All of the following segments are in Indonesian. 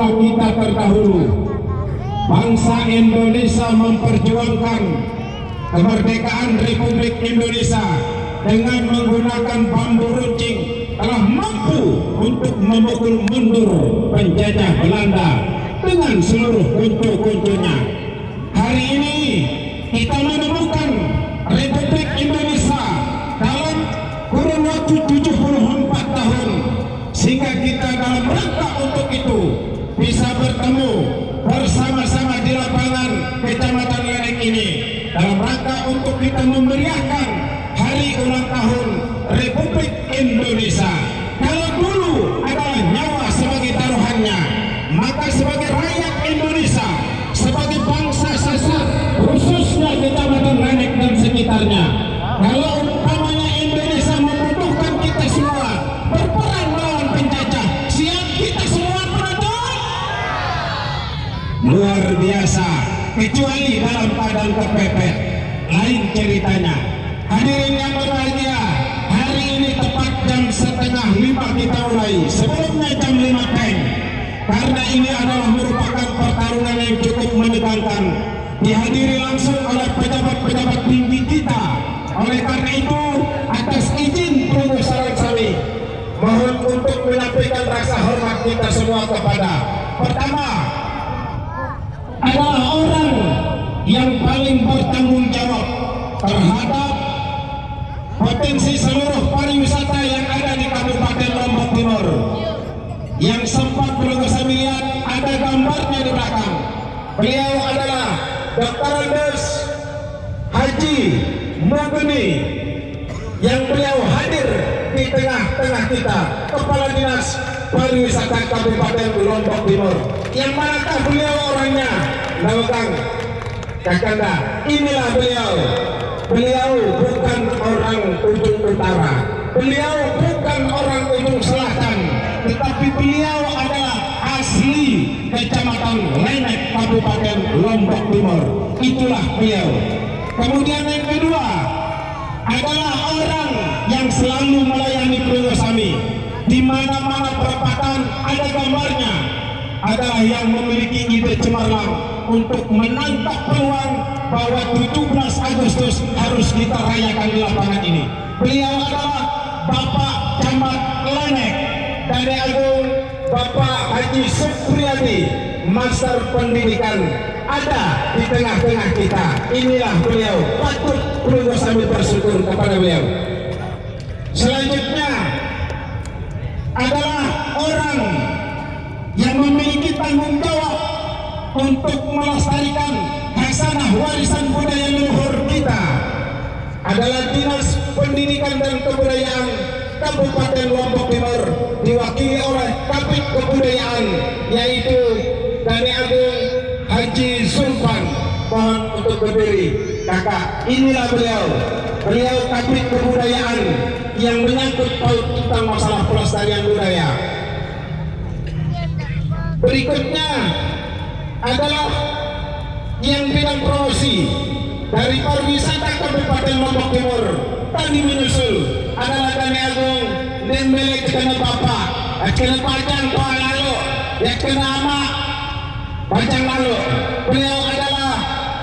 tua kita terdahulu, bangsa Indonesia memperjuangkan kemerdekaan Republik Indonesia dengan menggunakan bambu runcing telah mampu untuk memukul mundur penjajah Belanda dengan seluruh kuncu-kuncunya. Hari ini kita menemukan Republik Indonesia dalam kurun waktu 74 tahun, sehingga kita dalam rangka untuk itu bisa bertemu bersama-sama di lapangan Kecamatan Lenek ini dalam rangka untuk kita memeriahkan hari ulang tahun Republik Indonesia. Kalau dulu adalah nyawa sebagai taruhannya, maka sebagai rakyat Indonesia, sebagai bangsa Sasak, khususnya Kecamatan Lenek dan sekitarnya, kalau umpamanya Indonesia membutuhkan kita semua berperang melawan penjajah, siap kita semua penonton? Luar biasa, kecuali dalam keadaan kepepet, lain ceritanya. Hadirin yang berbahagia, hari ini tepat jam 4:30 kita mulai, sebelumnya jam 5 pagi. Karena ini adalah merupakan pertarungan yang cukup menegangkan, dihadiri langsung oleh pejabat-pejabat tinggi kita. Oleh karena itu, atas izin Prof. Saraswati, mohon untuk menyampaikan rasa hormat kita semua kepada pertama adalah orang yang paling bertanggung jawab terhadap potensi seluruh pariwisata yang ada di Kabupaten Lombok Timur. Yang sempat perlu saya lihat ada gambarnya di belakang. Beliau adalah Dr. Andes Haji Mugeni, yang beliau hadir di tengah-tengah kita, Kepala Dinas Pariwisata Kabupaten Lombok Timur. Yang manakah beliau orangnya? Nawakang Kakanda, inilah beliau. Beliau bukan orang ujung utara, beliau bukan orang ujung selatan, tetapi beliau adalah asli Kecamatan Lenek, Kabupaten Lombok Timur. Itulah beliau. Kemudian yang kedua adalah orang yang selalu melayani Purwosami. Di mana-mana perempatan ada gambarnya, adalah yang memiliki ide cemerlang untuk menangkap peluang bahwa 17 Agustus harus kita rayakan di lapangan ini. Beliau adalah Bapak Camat Lenek, Dani Agung Bapak Haji Supriyadi, Master Pendidikan, ada di tengah-tengah kita. Inilah beliau, patut perlu sambil bersyukur kepada beliau. Selanjutnya adalah orang yang memiliki tanggung jawab untuk melestarikan khasanah warisan budaya leluhur kita, adalah Dinas Pendidikan dan Kebudayaan Kabupaten Lombok Timur, diwakili oleh Kabid Kebudayaan, yaitu Dani Agung Haji Sulpan. Mohon untuk berdiri, kakak. Inilah beliau, beliau Kabid Kebudayaan yang menyangkut paut tentang masalah pelestarian budaya. Berikutnya adalah yang bidang promosi dari pariwisata Kabupaten Lombok Timur. Tadi menyusul adalah Dani Agung Dembele kena bapak, kena pajang Tuan lalu, yang kena ama pajang lalu. Beliau adalah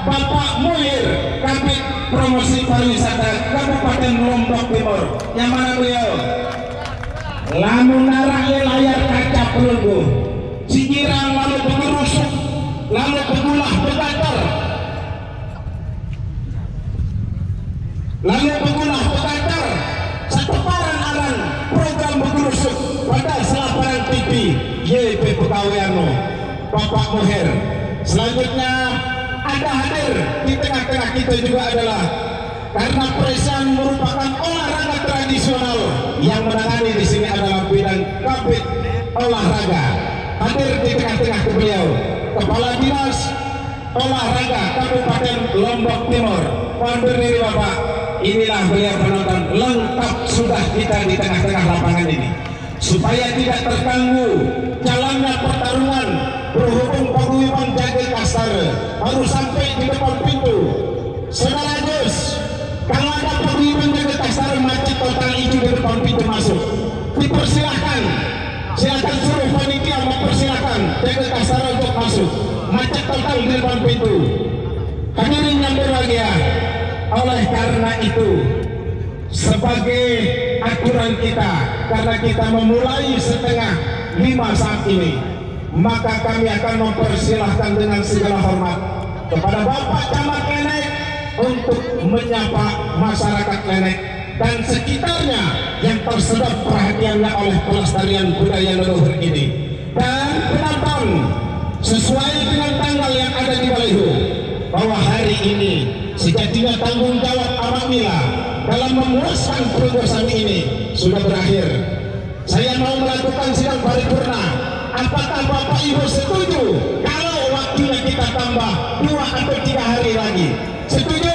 Bapak Muhir, Kabid Promosi Pariwisata Kabupaten Lombok Timur. Yang mana beliau? Lamun narah layar kaca pelunggu, sikirang lalu pengerusuk, lalu pengulah begator, lalu pengulah begator, seteparan aran program pengerusuk pada selaparan TV YP Pekawiano Bapak Muhir. Selanjutnya ada hadir di tengah-tengah kita juga adalah, karena Presan merupakan olahraga tradisional, yang menangani di sini adalah bidang Kabid olahraga. Hadir di tengah-tengah beliau Kepala Dinas Olahraga Kabupaten Lombok Timur. Mohon berdiri Bapak. Inilah beliau penonton, lengkap sudah kita di tengah-tengah lapangan ini, supaya tidak terganggu jalannya pertarungan. Berhubung paguyuban jaga kasar baru sampai di depan pintu. Saudara Gus, kalau ada paguyuban jaga kasar macet total hijau di depan pintu masuk, dipersilahkan. Silakan suruh panitia mempersilahkan silakan jaga kasara untuk masuk. Macet total di depan pintu. Hadirin yang berbahagia, oleh karena itu sebagai aturan kita, karena kita memulai setengah 5 saat ini, maka kami akan mempersilahkan dengan segala hormat kepada Bapak Camat Lenek untuk menyapa masyarakat Lenek dan sekitarnya yang tersedot perhatiannya oleh pelestarian budaya leluhur ini. Dan penonton, sesuai dengan tanggal yang ada di baliho, bahwa hari ini sejatinya tanggung jawab Awak Mila dalam memuaskan pergosan ini sudah berakhir. Saya mau melakukan sidang paripurna. Apakah Bapak Ibu setuju kalau waktunya kita tambah 2 atau 3 hari lagi? Setuju?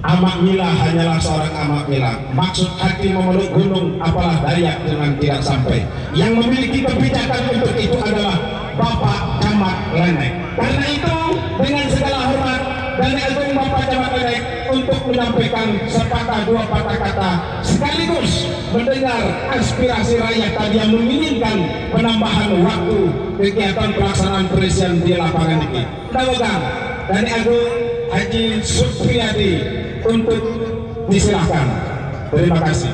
Amak Mila hanyalah seorang Amak Mila. Maksud hati memeluk gunung apalah daya dengan tidak sampai. Yang memiliki kebijakan untuk itu adalah Bapak Camat Lenek. Karena itu dengan segala hormat dan agung Bapak Camat Lenek untuk menyampaikan sepatah 2 patah kata sekaligus mendengar aspirasi rakyat tadi yang menginginkan penambahan waktu kegiatan pelaksanaan presiden di lapangan ini. Dawagang dari Agung Haji Supriyadi untuk disilahkan. Terima kasih.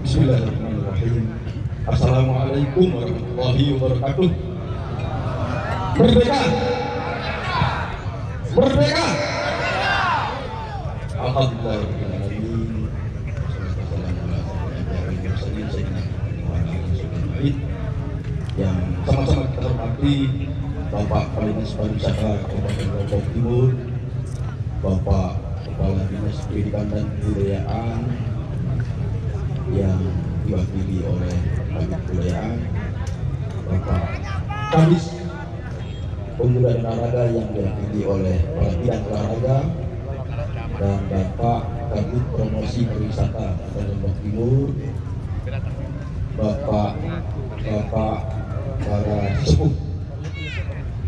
Bismillahirrahmanirrahim. Assalamualaikum warahmatullahi wabarakatuh. Merdeka! Merdeka! Alhamdulillahirrahmanirrahim. Yang sama-sama kita hormati Bapak Kepala Dinas Pariwisata Kabupaten Lombok Timur, Bapak Kepala Dinas Pendidikan dan Kebudayaan yang diwakili oleh Kabid Kebudayaan, Bapak Kadis Pemuda dan Olahraga yang diwakili oleh Kepala Bidang Olahraga, dan Bapak Kabid Promosi Pariwisata Kabupaten Lombok Timur, Bapak para sesepuh,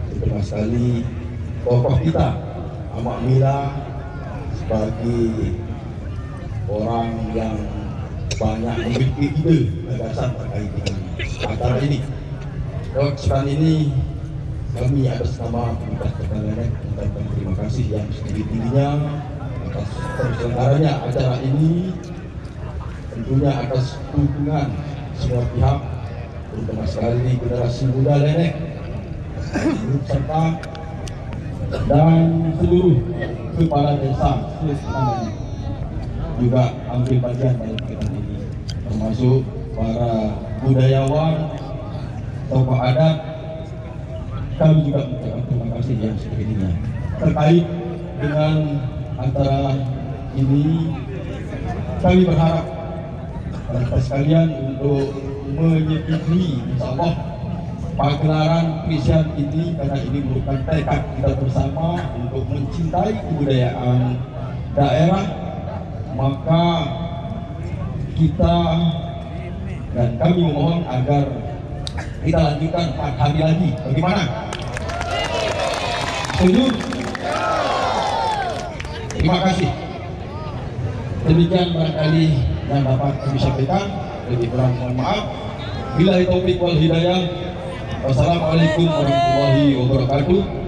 terutama sekali tokoh kita Amak Mila sebagai orang yang banyak memiliki ide gagasan terkait dengan acara ini. Dalam kesempatan ini kami atas nama Komunitas Kota Lenek mengucapkan terima kasih yang setinggi-tingginya atas terselenggaranya acara ini, tentunya atas dukungan semua pihak, terutama sekali generasi muda Lenek, serta dan seluruh kepala desa semuanya juga ambil bagian dalam kegiatan ini, termasuk para budayawan, tokoh adat. Kami juga mengucapkan terima kasih yang sebenarnya terkait dengan acara ini. Kami berharap para sekalian untuk menyetujui insyaallah pagelaran presiden ini, karena ini merupakan tekad kita bersama untuk mencintai kebudayaan daerah. Maka kita dan kami memohon agar kita lanjutkan 4 hari lagi. Bagaimana? Setuju? Terima kasih. Demikian barangkali yang dapat kami sampaikan. Lebih kurang mohon maaf. Billahi taufik wal hidayah. Wassalamualaikum warahmatullahi wabarakatuh.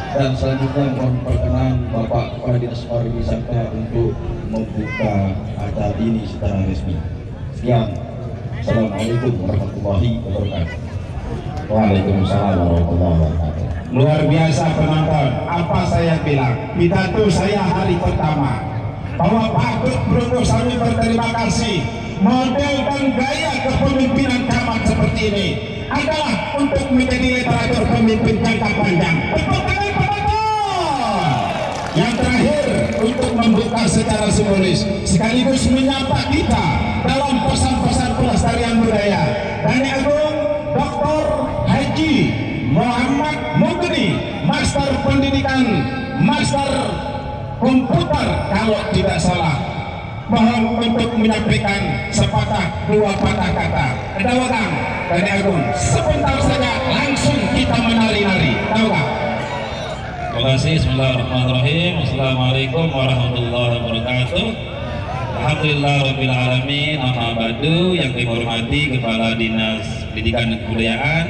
Dan selanjutnya mohon perkenan Bapak Kepala Dinas Pariwisata untuk membuka acara ini secara resmi. Sekian. Assalamualaikum warahmatullahi wabarakatuh. Waalaikumsalam warahmatullahi wabarakatuh. Luar biasa penonton. Apa saya bilang? Pidato saya hari pertama bahwa patut Brogosari berterima kasih. Model dan gaya kepemimpinan camat seperti ini adalah untuk menjadi literatur pemimpin jangka panjang. Yang terakhir, untuk membuka secara simbolis sekaligus menyapa kita dalam pesan-pesan pelestarian budaya, Dani Agung Dr. Haji Muhammad Mugni, Master Pendidikan, Master Komputer kalau tidak salah, mohon untuk menyampaikan sepatah dua patah kata. Ada orang dari Agung, sebentar saja langsung kita menari-nari. Tahu tak? Terima kasih. Bismillahirrahmanirrahim. Assalamualaikum warahmatullahi wabarakatuh. Alhamdulillahirabbil alamin. Amma ba'du. Yang kami hormati Kepala Dinas Pendidikan dan Kebudayaan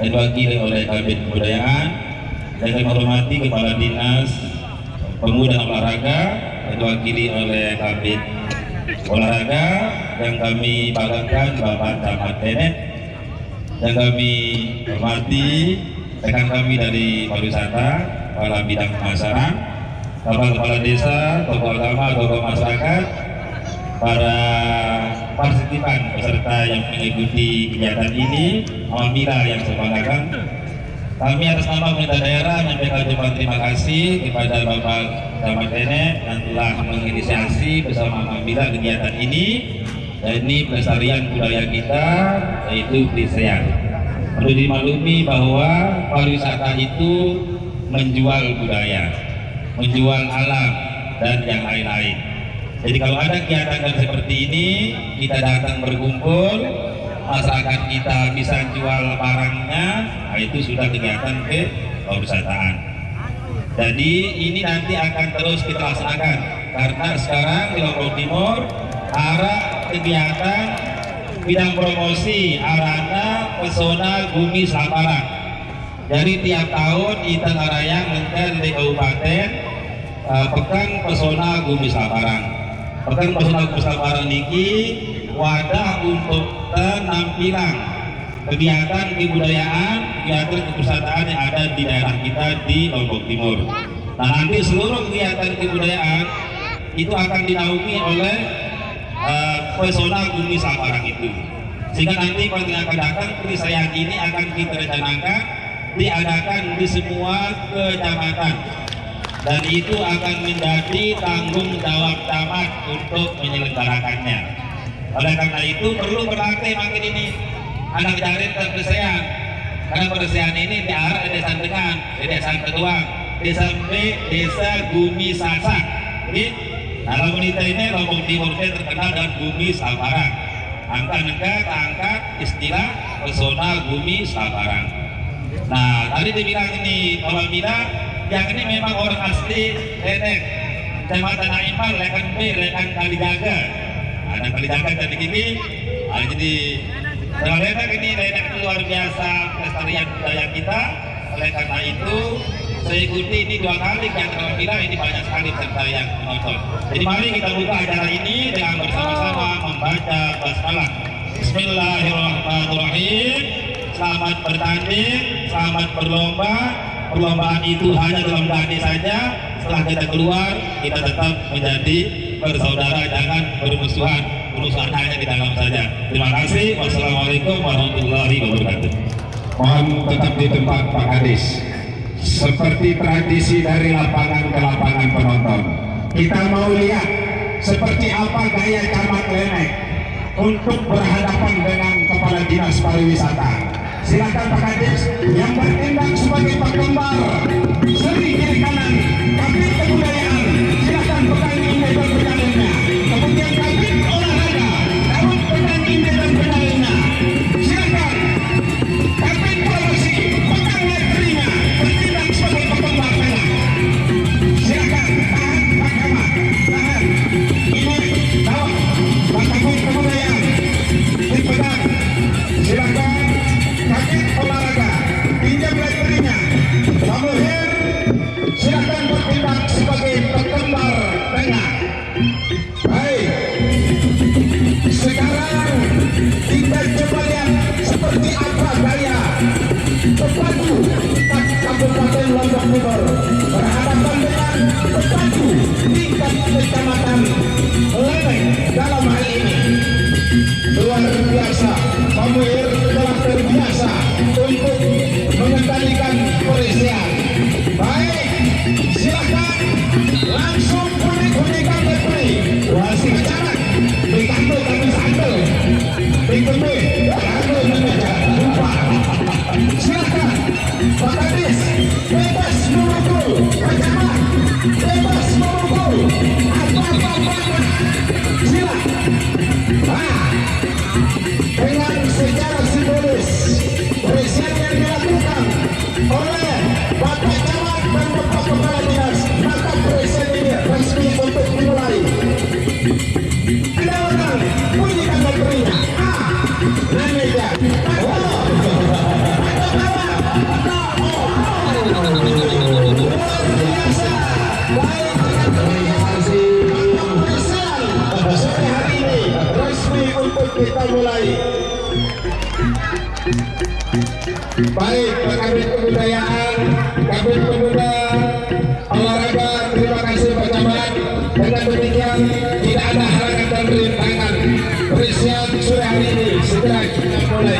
dan diwakili oleh Kabid Kebudayaan. Yang kami hormati Kepala Dinas Pemuda dan Olahraga yang diwakili oleh Kabid Olahraga. Yang kami banggakan Bapak Camat Tenet. Yang kami hormati rekan kami dari pariwisata, kepala bidang pemasaran, kepala desa, tokoh agama, tokoh masyarakat, para partisipan peserta yang mengikuti kegiatan ini, alhamdulillah yang saya banggakan. Kami atas nama pemerintah daerah menyampaikan ucapan terima kasih kepada Bapak Camat Tenet yang telah menginisiasi bersama alhamdulillah kegiatan ini, yakni pelestarian budaya kita, yaitu Prisean. Perlu dimaklumi bahwa pariwisata itu menjual budaya, menjual alam, dan yang lain-lain. Jadi kalau ada kegiatan seperti ini, kita datang berkumpul, masyarakat kita bisa jual barangnya, nah itu sudah kegiatan kepariwisataan. Jadi ini nanti akan terus kita laksanakan, karena sekarang di Lombok Timur arah kegiatan bidang promosi arana pesona Bumi Saparang. Jadi tiap tahun kita ngarayang di kabupaten Pekan Pesona Bumi Saparang. Pekan Pesona Bumi Saparang niki wadah untuk penampilan kegiatan kebudayaan, kegiatan kepariwisataan yang ada di daerah kita di Lombok Timur. Nah nanti seluruh kegiatan kebudayaan itu akan dinaungi oleh pesona Bumi Saparang itu, sehingga nanti pada yang akan datang Prisean ini akan kita rencanakan diadakan di semua kecamatan, dan itu akan menjadi tanggung jawab camat untuk menyelenggarakannya. Oleh karena itu perlu berlatih makin ini anak jarin dan Prisean, karena Prisean ini diarah dari desa Dengan, dari desa Ketuang, desa B, desa Bumi Sasak. Dalam wanita ini Lombok Timur terkenal dengan Bumi Saparang. Angkat istilah pesona Bumi Saparang. Nah tadi dibilang ini kalau bilang yang ini memang orang asli Lenek, Kecamatan Aimal, Lekan B, Lekan Kalijaga. Ada Kalijaga dari sini. Jadi kalau Lenek ini Lenek luar biasa pelestarian budaya kita. Oleh karena itu saya ikuti ini 2 kali yang terpilih, ini banyak sekali peserta yang menonton. Jadi mari kita buka acara ini dengan bersama-sama membaca basmalah. Bismillahirrahmanirrahim. Selamat bertanding, selamat berlomba. Perlombaan itu hanya dalam hati saja. Setelah kita keluar, kita tetap menjadi bersaudara, jangan bermusuhan. Musuhan hanya di dalam saja. Terima kasih. Wassalamualaikum warahmatullahi wabarakatuh. Mohon tetap di tempat Pak Kadis. Seperti tradisi dari lapangan ke lapangan penonton, kita mau lihat seperti apa gaya camat Lenek untuk berhadapan dengan Kepala Dinas Pariwisata. Silakan Pak Kadis yang bertindak sebagai penggemar seri kiri kanan Kabid Kebudayaan, silakan pegang ini dan pedalnya. Kemudian Kabid Olahraga dapat pegang ini dan pedalnya. Silakan Kabid Promosi pegang letrinya, bertindak sebagai penggemar kanan. Silakan tahan Pak Camat, tahan. Ini tahu Pak Kabid Kebudayaan dipegang. Silakan Kabid Olahraga pinjam letrinya. Samuel silakan bertindak sebagai penggemar tengah. Baik, sekarang kita coba lihat seperti apa gaya pepacu Kabupaten Lombok Timur berhadapan dengan pepacu tingkat kecamatan Lenek. Dalam hal ini luar biasa, Samuel telah terbiasa untuk mengendalikan Prisean. Baik, silakan langsung kuning-kuningkan lepri. Wah, si kecamat dikantul tapi sandal dikemui sandal saja lupa. Silakan Pak Kadis bebas memukul, Pak Camat bebas memukul apa-apa. dimulai. Baik, Pak Kabit Kebudayaan, Kabit Pemuda, Olahraga, terima kasih Pak Camat. Dengan demikian tidak ada halangan dan rintangan. Persiapan sore hari ini segera kita mulai.